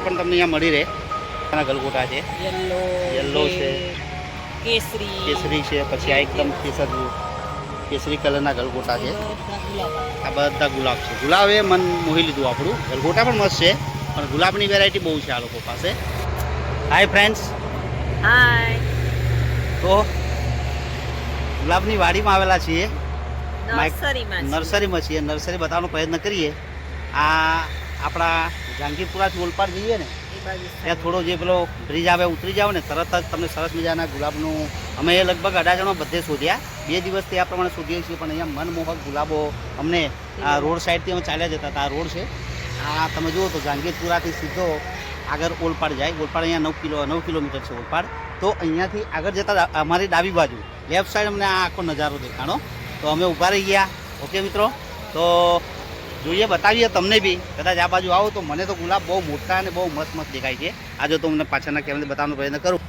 પણ તમને અહીંયા મળી રહે. આના ગલગોટા છે, યલો છે, કેસરી છે, પછી આ એકદમ કેસરી કલરના ગલગોટા છે. આ બધા ગુલાબ છે. ગુલાબ એ મન મોહી લીધું આપણું. ગલગોટા પણ મસ્ત છે, પણ ગુલાબની વેરાયટી બહુ છે આ લોકો પાસે. હાય ફ્રેન્ડ્સ, હાય. તો ગુલાબની વાડીમાં આવેલા છીએ, નર્સરીમાં છીએ. નર્સરી બતાવવાનો પ્રયત્ન કરીએ. આ આપણા જાંગીરપુરાથી ઓલપાડ જઈએ ને ત્યાં થોડો જે પેલો બ્રિજ આવે ઉતરી જાવ ને તરત જ તમને સરસ મજાના ગુલાબનું અમે લગભગ 18 જણો બધે શોધ્યા. 2 દિવસથી આ પ્રમાણે શોધીએ છીએ, પણ અહીંયા મનમોહક ગુલાબો અમને આ રોડ સાઈડથી અમે ચાલ્યા જતા હતા. આ રોડ છે, આ તમે જુઓ તો જાંગીરપુરાથી સીધો આગળ ઓલપાડ જાય. ઓલપાડ અહીંયા 9 કિલોમીટર છે ઓલપાડ. તો અહીંયાથી આગળ જતાં અમારી ડાબી બાજુ લેફ્ટ સાઈડ અમને આ આખો નજારો દેખાણો. તો અમે ઊભા રહી ગયા. ઓકે મિત્રો, તો જોઈએ, બતાવીએ તમને બી. કદાચ આ બાજુ આવો તો મને તો ગુલાબ બહુ મોટા અને બહુ મસ્ત મસ્ત દેખાય છે. આ જો તો મને પાછળના કેમેરાથી બતાવવાનો પ્રયત્ન કરું.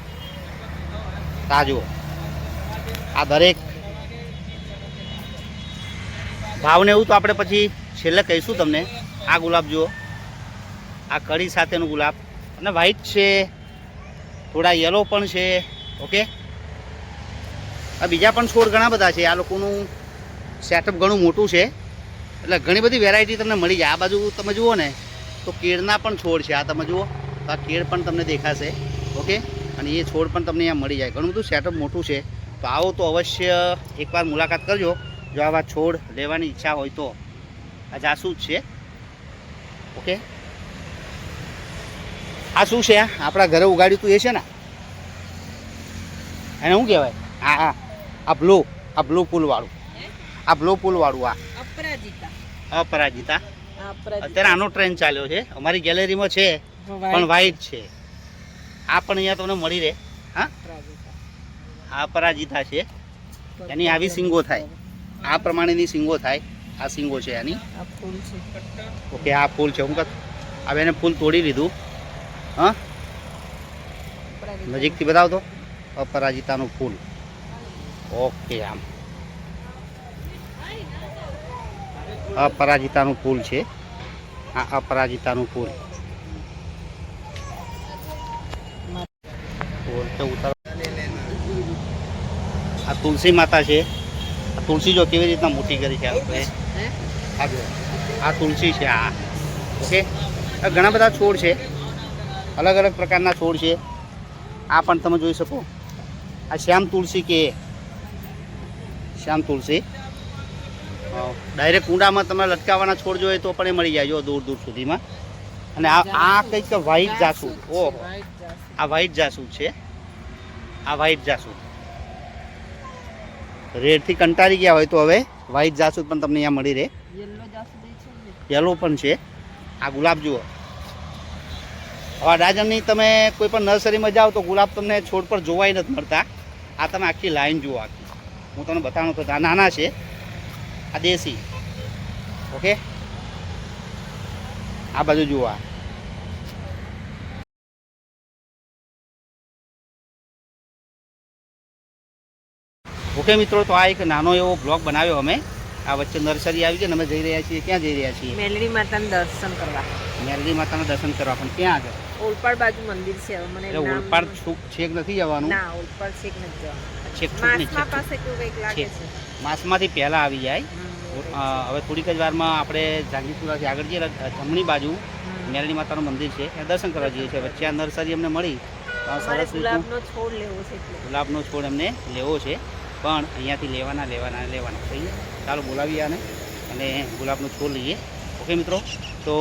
આ જુઓ, આ દરેક ભાવને એવું તો આપણે પછી છેલ્લે કહીશું તમને. આ ગુલાબ જુઓ, આ કળી સાથેનું ગુલાબ અને વ્હાઈટ છે, થોડા યલો પણ છે. ઓકે, આ બીજા પણ છોડ ઘણા બધા છે. આ લોકોનું સેટઅપ ઘણું મોટું છે, એટલે ઘણી બધી વેરાયટી તમને મળી જાય. આ બાજુ તમે જુઓ ને તો કેળના પણ છોડ છે. આ તમે જુઓ તો આ કેળ પણ તમને દેખાશે. ઓકે, અને એ છોડ પણ તમને અહીંયા મળી જાય. ઘણું બધું સેટઅપ મોટું છે. તો આવો તો અવશ્ય એકવાર મુલાકાત કરજો જો આવા છોડ લેવાની ઈચ્છા હોય તો. આ જાસૂદ છે. ઓકે, આ શું છે? આપણા ઘરે ઉગાડ્યું તું એ છે ને, એને શું કહેવાય? આ બ્લુ ફૂલવાળું, આ બ્લુ ફૂલવાળું, આ અપરાજિતા. અત્યારે આનો ટ્રેન્ડ ચાલ્યો છે. અમારી ગેલેરીમાં છે, પણ વ્હાઈટ છે. આ પણ અહીંયા તમને મળી રહે. હા, આ અપરાજિતા છે. એની આવી સિંગો થાય, આ પ્રમાણેની સિંગો થાય. આ સિંગો છે એની. ઓકે, આ ફૂલ છે. હું હવે એને ફૂલ તોડી લીધું. હા, નજીકથી બતાવતો. અપરાજિતાનું ફૂલ. ઓકે, આમ અપરાજિતાનું ફૂલ છે. આ અપરાજિતાનું ફૂલ. આ તુલસી માતા છે. આ તુલસી જો કેવી રીતના મોટી કરી છે આપણે. આ તુલસી છે. આ ઓકે, ઘણા બધા છોડ છે, અલગ અલગ પ્રકારના છોડ છે. આ પણ તમે જોઈ શકો. આ શ્યામ તુલસી કે શ્યામ તુલસી. ડાયરેક્ટ કુંડામાં તમે લટકાવવાના છોડ જોઈએ તો પણ એ મળી જાય જો દૂર દૂર સુધીમાં. અને આ કંઈક વ્હાઈટ જાસૂદ. ઓહો, આ વ્હાઈટ જાસૂદ છે. આ વ્હાઈટ જાસૂદ રેડથી કંટાળી ગયા હોય તો હવે વ્હાઈટ જાસૂદ પણ તમને અહીંયા મળી રહે. યલો પણ છે. આ ગુલાબ જુઓ. હવે ડાજનની તમે કોઈ પણ નર્સરીમાં જાઓ તો ગુલાબ તમને છોડ પર જોવાય નથી મળતા. આ તમે આખી લાઈન જુઓ. આખી હું તમને બતાવવાનું તો આ નાના છે, આ દેશી. ઓકે, આ બાજુ જુઓ. ઓકે મિત્રો, તો આ એક નાનો એવો બ્લોગ બનાવ્યો અમે. આ વચ્ચે નર્સરી આવી ગઈ ને અમે જઈ રહ્યા છીએ. ક્યાં જઈ રહ્યા છીએ? મેલડી માતાના દર્શન કરવા. મેલડી માતાના દર્શન કરવા. પણ ક્યાં આગળ? ઓલપાડ બાજુ મંદિર છે. મને ઓલપાડ છેક નથી જવાનું. ના, ઓલપાડ છેક નથી જવાનું. છેક માસમાં પાસે કેવું કંઈક લાગે છે. માસમાંથી પહેલા આવી જાય. હવે થોડીક જ વારમાં આપણે જાંગીરપુરાથી આગળ જઈએ, જમણી બાજુ મેલડી માતાનું મંદિર છે, ત્યાં દર્શન કરવા જઈએ છીએ. વચ્ચે આ નર્સરી અમને મળી. સરસ ગુલાબનો છોડ લેવો છે. ગુલાબનો છોડ અમને લેવો છે, પણ અહીંયાથી લેવાના કહીએ. ચાલો બોલાવીએ આને અને ગુલાબનો છોડ લઈએ. ઓકે મિત્રો, તો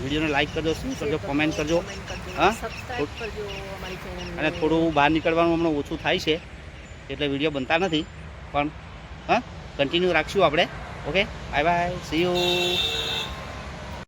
વિડીયોને લાઈક કરજો, શેર કરજો, કોમેન્ટ કરજો. હા, અને થોડું બહાર નીકળવાનું હમણાં ઓછું થાય છે એટલે વિડીયો બનતા નથી, પણ હા કન્ટિન્યુ રાખશું આપણે. Okay, bye bye, C you.